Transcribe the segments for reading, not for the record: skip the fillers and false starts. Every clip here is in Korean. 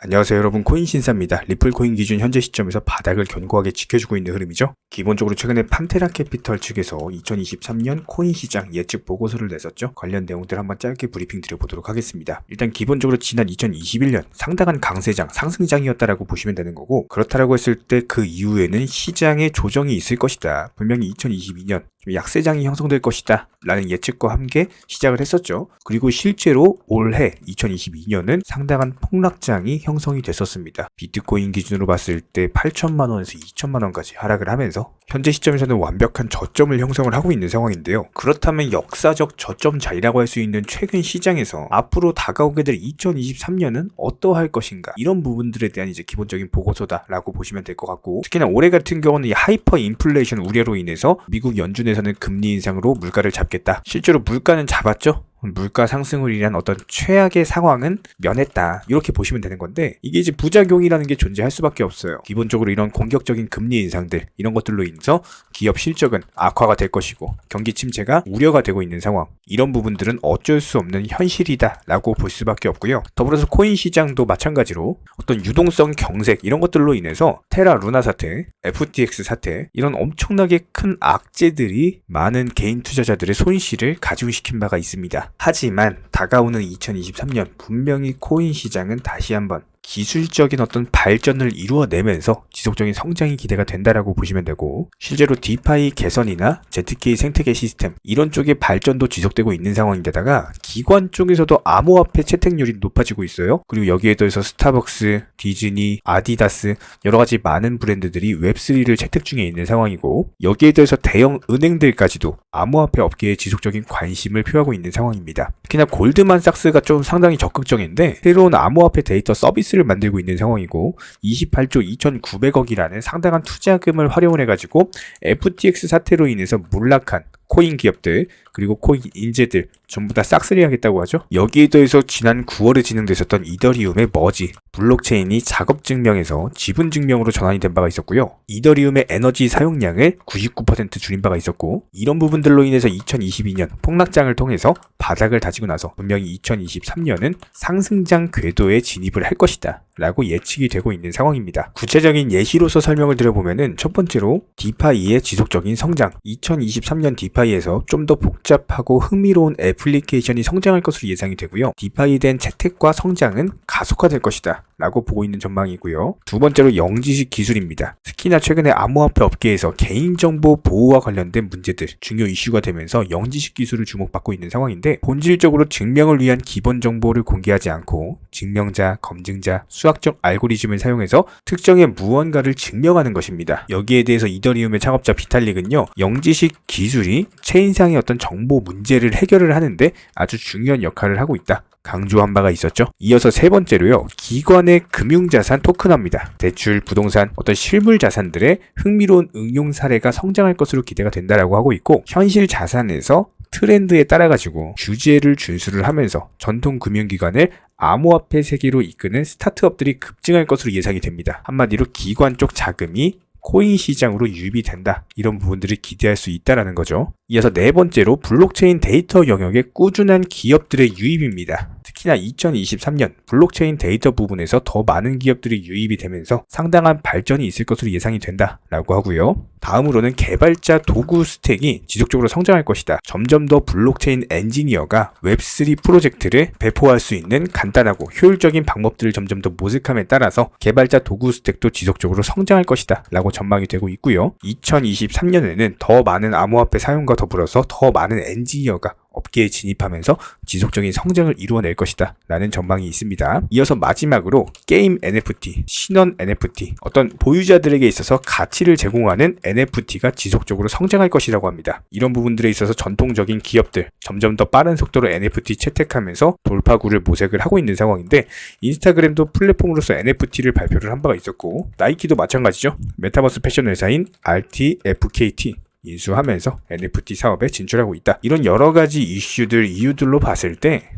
안녕하세요 여러분, 코인신사입니다. 리플코인 기준 현재 시점에서 바닥을 견고하게 지켜주고 있는 흐름이죠. 기본적으로 최근에 판테라 캐피털 측에서 2023년 코인 시장 예측 보고서를 냈었죠. 관련 내용들 한번 짧게 브리핑 드려보도록 하겠습니다. 일단 기본적으로 지난 2021년 상당한 강세장, 상승장이었다라고 보시면 되는 거고, 그렇다라고 했을 때 그 이후에는 시장에 조정이 있을 것이다. 분명히 2022년 좀 약세장이 형성될 것이다 라는 예측과 함께 시작을 했었죠. 그리고 실제로 올해 2022년은 상당한 폭락장이 형성이 됐었습니다. 비트코인 기준으로 봤을 때 8천만원에서 2천만원까지 하락을 하면서 현재 시점에서는 완벽한 저점을 형성을 하고 있는 상황인데요. 그렇다면 역사적 저점 자리라고 할 수 있는 최근 시장에서 앞으로 다가오게 될 2023년은 어떠할 것인가, 이런 부분들에 대한 이제 기본적인 보고서다라고 보시면 될 것 같고, 특히나 올해 같은 경우는 이 하이퍼 인플레이션 우려로 인해서 미국 연준에서는 금리 인상으로 물가를 잡겠다. 실제로 물가는 잡았죠. 물가 상승을 위한 어떤 최악의 상황은 면했다, 이렇게 보시면 되는 건데, 이게 이제 부작용이라는 게 존재할 수밖에 없어요. 기본적으로 이런 공격적인 금리 인상들, 이런 것들로 인해서 기업 실적은 악화가 될 것이고 경기 침체가 우려가 되고 있는 상황, 이런 부분들은 어쩔 수 없는 현실이다 라고 볼 수밖에 없고요. 더불어서 코인 시장도 마찬가지로 어떤 유동성 경색, 이런 것들로 인해서 테라 루나 사태, FTX 사태, 이런 엄청나게 큰 악재들이 많은 개인 투자자들의 손실을 가중시킨 바가 있습니다. 하지만 다가오는 2023년 분명히 코인 시장은 다시 한번 기술적인 어떤 발전을 이루어내면서 지속적인 성장이 기대가 된다라고 보시면 되고, 실제로 디파이 개선이나 ZK 생태계 시스템, 이런 쪽의 발전도 지속되고 있는 상황인데다가 기관 쪽에서도 암호화폐 채택률이 높아지고 있어요. 그리고 여기에 더해서 스타벅스, 디즈니, 아디다스, 여러가지 많은 브랜드들이 웹3를 채택 중에 있는 상황이고, 여기에 더해서 대형 은행들까지도 암호화폐 업계에 지속적인 관심을 표하고 있는 상황입니다. 특히나 골드만삭스가 좀 상당히 적극적인데 새로운 암호화폐 데이터 서비스를 만들고 있는 상황이고, 28조 2,900억이라는 상당한 투자금을 활용을 해가지고 FTX 사태로 인해서 몰락한 코인 기업들, 그리고 코인 인재들 전부 다 싹쓸이 하겠다고 하죠. 여기에 더해서 지난 9월에 진행됐었던 이더리움의 머지, 블록체인이 작업 증명에서 지분 증명으로 전환이 된 바가 있었고요. 이더리움의 에너지 사용량을 99% 줄인 바가 있었고, 이런 부분들로 인해서 2022년 폭락장을 통해서 바닥을 다지고 나서 분명히 2023년은 상승장 궤도에 진입을 할 것이다 라고 예측이 되고 있는 상황입니다. 구체적인 예시로서 설명을 드려보면은, 첫 번째로 디파이의 지속적인 성장, 2023년 디파이에서 좀 더 복잡하고 흥미로운 애플리케이션이 성장할 것으로 예상이 되고요. 디파이 된 채택과 성장은 가속화될 것이다 라고 보고 있는 전망이고요. 두 번째로 영지식 기술입니다. 특히나 최근에 암호화폐 업계에서 개인정보 보호와 관련된 문제들 중요 이슈가 되면서 영지식 기술을 주목받고 있는 상황인데, 본질적으로 증명을 위한 기본 정보를 공개하지 않고 증명자, 검증자, 수학적 알고리즘을 사용해서 특정의 무언가를 증명하는 것입니다. 여기에 대해서 이더리움의 창업자 비탈릭은요, 영지식 기술이 체인상의 어떤 정보 문제를 해결을 하는데 아주 중요한 역할을 하고 있다 강조한 바가 있었죠. 이어서 세 번째로요, 기관의 금융자산 토큰화입니다. 대출, 부동산, 어떤 실물 자산들의 흥미로운 응용 사례가 성장할 것으로 기대가 된다라고 하고 있고, 현실 자산에서 트렌드에 따라가지고 규제를 준수를 하면서 전통 금융기관을 암호화폐 세계로 이끄는 스타트업들이 급증할 것으로 예상이 됩니다. 한마디로 기관 쪽 자금이 코인 시장으로 유입이 된다, 이런 부분들을 기대할 수 있다라는 거죠. 이어서 네 번째로 블록체인 데이터 영역에 꾸준한 기업들의 유입입니다. 특히나 2023년 블록체인 데이터 부분에서 더 많은 기업들이 유입이 되면서 상당한 발전이 있을 것으로 예상이 된다라고 하고요. 다음으로는 개발자 도구 스택이 지속적으로 성장할 것이다. 점점 더 블록체인 엔지니어가 웹3 프로젝트를 배포할 수 있는 간단하고 효율적인 방법들을 점점 더 모색함에 따라서 개발자 도구 스택도 지속적으로 성장할 것이다 라고 전망이 되고 있고요. 2023년에는 더 많은 암호화폐 사용과 더불어서 더 많은 엔지니어가 업계에 진입하면서 지속적인 성장을 이루어낼 것이다 라는 전망이 있습니다. 이어서 마지막으로 게임 NFT, 신원 NFT, 어떤 보유자들에게 있어서 가치를 제공하는 NFT가 지속적으로 성장할 것이라고 합니다. 이런 부분들에 있어서 전통적인 기업들 점점 더 빠른 속도로 NFT 채택하면서 돌파구를 모색을 하고 있는 상황인데, 인스타그램도 플랫폼으로서 NFT를 발표를 한 바가 있었고, 나이키도 마찬가지죠. 메타버스 패션 회사인 RTFKT 인수하면서 NFT 사업에 진출하고 있다. 이런 여러가지 이슈들, 이유들로 봤을 때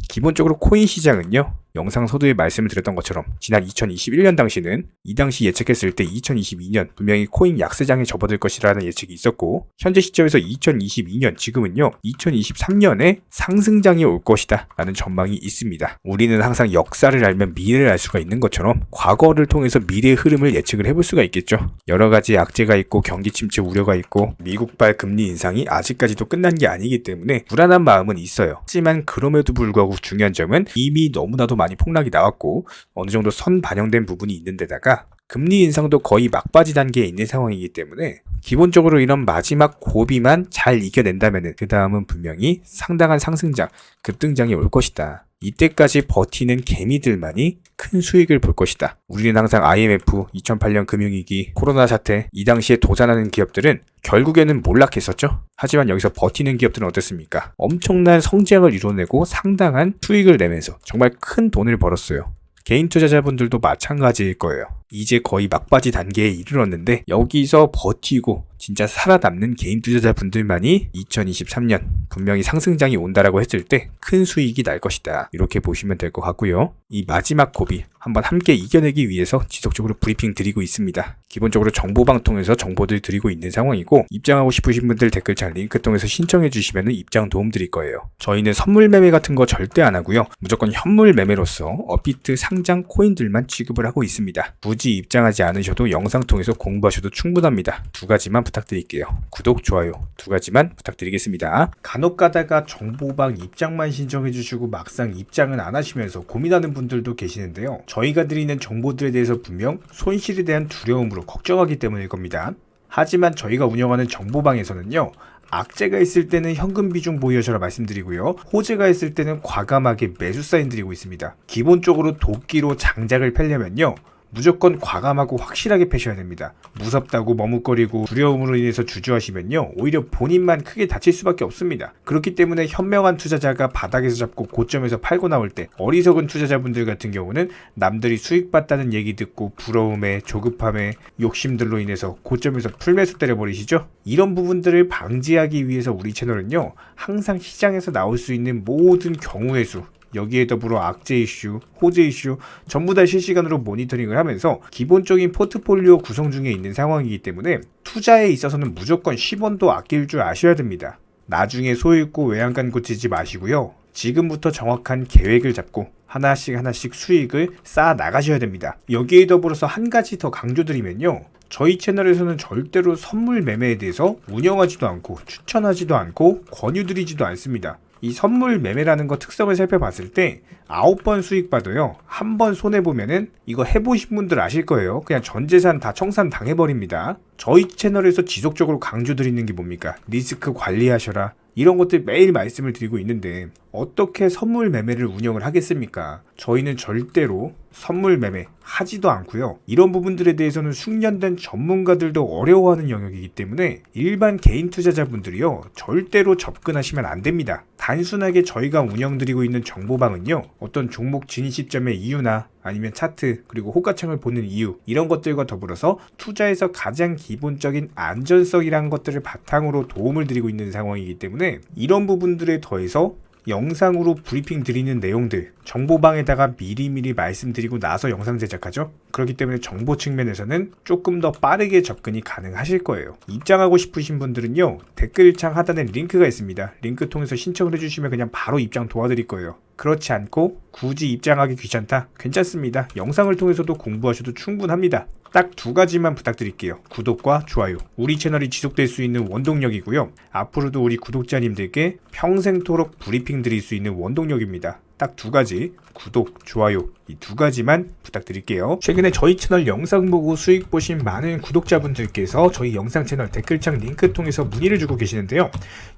기본적으로 코인 시장은요, 영상 서두에 말씀을 드렸던 것처럼 지난 2021년 당시는 이 당시 예측했을 때 2022년 분명히 코인 약세장에 접어들 것이라는 예측이 있었고, 현재 시점에서 2022년 지금은요 2023년에 상승장이 올 것이다 라는 전망이 있습니다. 우리는 항상 역사를 알면 미래를 알 수가 있는 것처럼 과거를 통해서 미래의 흐름을 예측을 해볼 수가 있겠죠. 여러 가지 악재가 있고 경기 침체 우려가 있고 미국발 금리 인상이 아직까지도 끝난 게 아니기 때문에 불안한 마음은 있어요. 하지만 그럼에도 불구하고 중요한 점은 이미 너무나도 많이 폭락이 나왔고 어느 정도 선 반영된 부분이 있는 데다가 금리 인상도 거의 막바지 단계에 있는 상황이기 때문에 기본적으로 이런 마지막 고비만 잘 이겨낸다면 그 다음은 분명히 상당한 상승장, 급등장이 올 것이다. 이때까지 버티는 개미들만이 큰 수익을 볼 것이다. 우리는 항상 IMF, 2008년 금융위기, 코로나 사태, 이 당시에 도산하는 기업들은 결국에는 몰락했었죠. 하지만 여기서 버티는 기업들은 어땠습니까? 엄청난 성장을 이뤄내고 상당한 수익을 내면서 정말 큰 돈을 벌었어요. 개인 투자자분들도 마찬가지일 거예요. 이제 거의 막바지 단계에 이르렀는데 여기서 버티고 진짜 살아남는 개인 투자자분들만이 2023년 분명히 상승장이 온다라고 했을 때 큰 수익이 날 것이다. 이렇게 보시면 될 것 같고요. 이 마지막 고비 한번 함께 이겨내기 위해서 지속적으로 브리핑 드리고 있습니다. 기본적으로 정보방 통해서 정보들 드리고 있는 상황이고, 입장하고 싶으신 분들 댓글창 링크 통해서 신청해 주시면 입장 도움 드릴 거예요. 저희는 선물 매매 같은 거 절대 안 하고요. 무조건 현물 매매로서 업비트 상장 코인들만 취급을 하고 있습니다. 굳이 입장하지 않으셔도 영상 통해서 공부하셔도 충분합니다. 두 가지만 부탁드릴게요. 구독, 좋아요 두 가지만 부탁드리겠습니다. 간혹 가다가 정보방 입장만 신청해 주시고 막상 입장은 안 하시면서 고민하는 분들도 계시는데요. 저희가 드리는 정보들에 대해서 분명 손실에 대한 두려움으로 걱정하기 때문일 겁니다. 하지만 저희가 운영하는 정보방에서는요, 악재가 있을 때는 현금 비중 보유하셔라 말씀드리고요, 호재가 있을 때는 과감하게 매수 사인 드리고 있습니다. 기본적으로 도끼로 장작을 펴려면요 무조건 과감하고 확실하게 패셔야 됩니다. 무섭다고 머뭇거리고 두려움으로 인해서 주저하시면요 오히려 본인만 크게 다칠 수밖에 없습니다. 그렇기 때문에 현명한 투자자가 바닥에서 잡고 고점에서 팔고 나올 때, 어리석은 투자자분들 같은 경우는 남들이 수익 봤다는 얘기 듣고 부러움에 조급함에 욕심들로 인해서 고점에서 풀매수 때려버리시죠. 이런 부분들을 방지하기 위해서 우리 채널은요 항상 시장에서 나올 수 있는 모든 경우의 수, 여기에 더불어 악재 이슈, 호재 이슈 전부 다 실시간으로 모니터링을 하면서 기본적인 포트폴리오 구성 중에 있는 상황이기 때문에 투자에 있어서는 무조건 10원도 아낄 줄 아셔야 됩니다. 나중에 소 잃고 외양간 고치지 마시고요. 지금부터 정확한 계획을 잡고 하나씩 수익을 쌓아 나가셔야 됩니다. 여기에 더불어서 한 가지 더 강조드리면요, 저희 채널에서는 절대로 선물 매매에 대해서 운영하지도 않고 추천하지도 않고 권유드리지도 않습니다. 이 선물 매매라는 거 특성을 살펴봤을 때 9번 수익 봐도요, 한 번 손해보면은 이거 해보신 분들 아실 거예요. 그냥 전 재산 다 청산 당해버립니다. 저희 채널에서 지속적으로 강조드리는 게 뭡니까? 리스크 관리하셔라. 이런 것들 매일 말씀을 드리고 있는데 어떻게 선물 매매를 운영을 하겠습니까? 저희는 절대로 선물 매매 하지도 않고요. 이런 부분들에 대해서는 숙련된 전문가들도 어려워하는 영역이기 때문에 일반 개인 투자자분들이요 절대로 접근하시면 안 됩니다. 단순하게 저희가 운영드리고 있는 정보방은요, 어떤 종목 진입 시점의 이유나 아니면 차트 그리고 호가창을 보는 이유, 이런 것들과 더불어서 투자에서 가장 기본적인 안전성이라는 것들을 바탕으로 도움을 드리고 있는 상황이기 때문에 이런 부분들에 더해서 영상으로 브리핑 드리는 내용들 정보방에다가 미리미리 말씀드리고 나서 영상 제작하죠. 그렇기 때문에 정보 측면에서는 조금 더 빠르게 접근이 가능하실 거예요. 입장하고 싶으신 분들은요 댓글창 하단에 링크가 있습니다. 링크 통해서 신청을 해주시면 그냥 바로 입장 도와드릴 거예요. 그렇지 않고 굳이 입장하기 귀찮다? 괜찮습니다. 영상을 통해서도 공부하셔도 충분합니다. 딱 두 가지만 부탁드릴게요. 구독과 좋아요. 우리 채널이 지속될 수 있는 원동력이고요. 앞으로도 우리 구독자님들께 평생토록 브리핑 드릴 수 있는 원동력입니다. 딱 두 가지, 구독, 좋아요, 이 두 가지만 부탁드릴게요. 최근에 저희 채널 영상 보고 수익 보신 많은 구독자분들께서 저희 영상 채널 댓글창 링크 통해서 문의를 주고 계시는데요.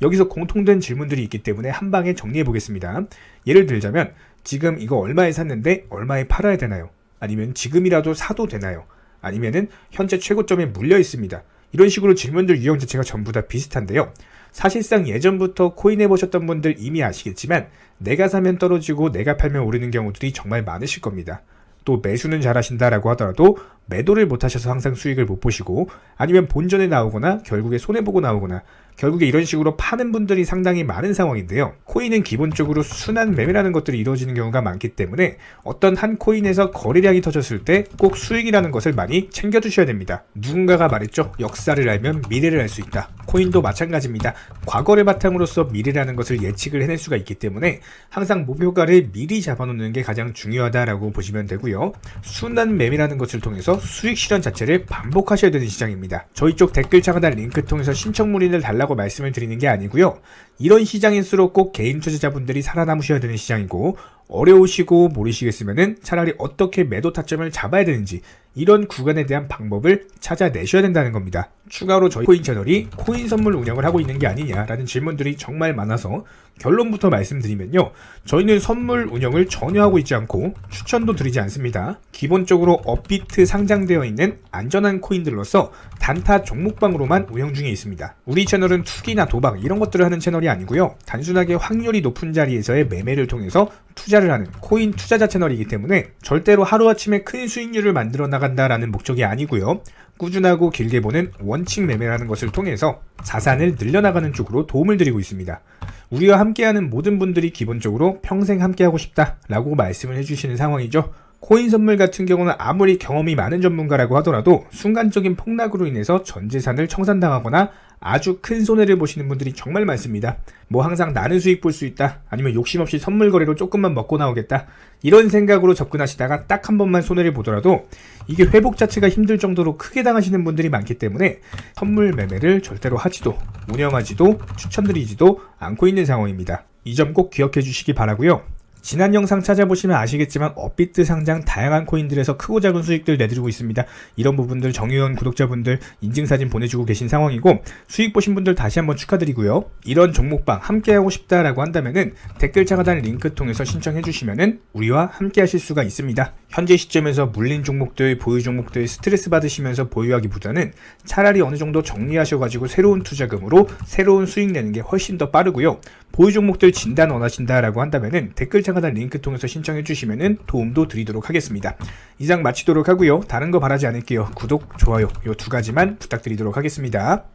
여기서 공통된 질문들이 있기 때문에 한 방에 정리해 보겠습니다. 예를 들자면 지금 이거 얼마에 샀는데 얼마에 팔아야 되나요? 아니면 지금이라도 사도 되나요? 아니면은 현재 최고점에 물려 있습니다. 이런 식으로 질문들 유형 자체가 전부 다 비슷한데요. 사실상 예전부터 코인 해보셨던 분들 이미 아시겠지만 내가 사면 떨어지고 내가 팔면 오르는 경우들이 정말 많으실 겁니다. 또 매수는 잘하신다라고 하더라도 매도를 못하셔서 항상 수익을 못 보시고, 아니면 본전에 나오거나 결국에 손해보고 나오거나, 결국에 이런 식으로 파는 분들이 상당히 많은 상황인데요. 코인은 기본적으로 순환 매매라는 것들이 이루어지는 경우가 많기 때문에 어떤 한 코인에서 거래량이 터졌을 때 꼭 수익이라는 것을 많이 챙겨두셔야 됩니다. 누군가가 말했죠. 역사를 알면 미래를 알 수 있다. 코인도 마찬가지입니다. 과거를 바탕으로서 미래라는 것을 예측을 해낼 수가 있기 때문에 항상 목표가를 미리 잡아놓는 게 가장 중요하다라고 보시면 되고요. 순환 매매라는 것을 통해서 수익 실현 자체를 반복하셔야 되는 시장입니다. 저희 쪽 댓글 창하단 링크 통해서 신청 문의를 달라고 말씀을 드리는 게 아니고요. 이런 시장일수록 꼭 개인 투자자분들이 살아남으셔야 되는 시장이고, 어려우시고 모르시겠으면은 차라리 어떻게 매도 타점을 잡아야 되는지 이런 구간에 대한 방법을 찾아내셔야 된다는 겁니다. 추가로 저희 코인 채널이 코인 선물 운영을 하고 있는 게 아니냐라는 질문들이 정말 많아서 결론부터 말씀드리면요. 저희는 선물 운영을 전혀 하고 있지 않고 추천도 드리지 않습니다. 기본적으로 업비트 상장되어 있는 안전한 코인들로서 단타 종목방으로만 운영 중에 있습니다. 우리 채널은 투기나 도박 이런 것들을 하는 채널이 아니고요. 단순하게 확률이 높은 자리에서의 매매를 통해서 투자를 하는 코인 투자자 채널이기 때문에 절대로 하루아침에 큰 수익률을 만들어 나간다라는 목적이 아니고요. 꾸준하고 길게 보는 원칙 매매라는 것을 통해서 자산을 늘려나가는 쪽으로 도움을 드리고 있습니다. 우리와 함께하는 모든 분들이 기본적으로 평생 함께하고 싶다라고 말씀을 해주시는 상황이죠. 코인 선물 같은 경우는 아무리 경험이 많은 전문가라고 하더라도 순간적인 폭락으로 인해서 전 재산을 청산당하거나 아주 큰 손해를 보시는 분들이 정말 많습니다. 뭐 항상 나는 수익 볼 수 있다, 아니면 욕심 없이 선물 거래로 조금만 먹고 나오겠다, 이런 생각으로 접근하시다가 딱 한 번만 손해를 보더라도 이게 회복 자체가 힘들 정도로 크게 당하시는 분들이 많기 때문에 선물 매매를 절대로 하지도 운영하지도 추천드리지도 않고 있는 상황입니다. 이 점 꼭 기억해 주시기 바라고요. 지난 영상 찾아보시면 아시겠지만 업비트 상장 다양한 코인들에서 크고 작은 수익들 내드리고 있습니다. 이런 부분들 정의원 구독자분들 인증사진 보내주고 계신 상황이고, 수익 보신 분들 다시 한번 축하드리고요. 이런 종목방 함께하고 싶다라고 한다면은 댓글창 하단 링크 통해서 신청해 주시면은 우리와 함께 하실 수가 있습니다. 현재 시점에서 물린 종목들, 보유 종목들 스트레스 받으시면서 보유하기보다는 차라리 어느 정도 정리하셔가지고 새로운 투자금으로 새로운 수익 내는 게 훨씬 더 빠르고요. 보유 종목들 진단 원하신다라고 한다면은 댓글창 하단 링크 통해서 신청해 주시면은 도움도 드리도록 하겠습니다. 이상 마치도록 하고요. 다른 거 바라지 않을게요. 구독, 좋아요 요 두 가지만 부탁드리도록 하겠습니다.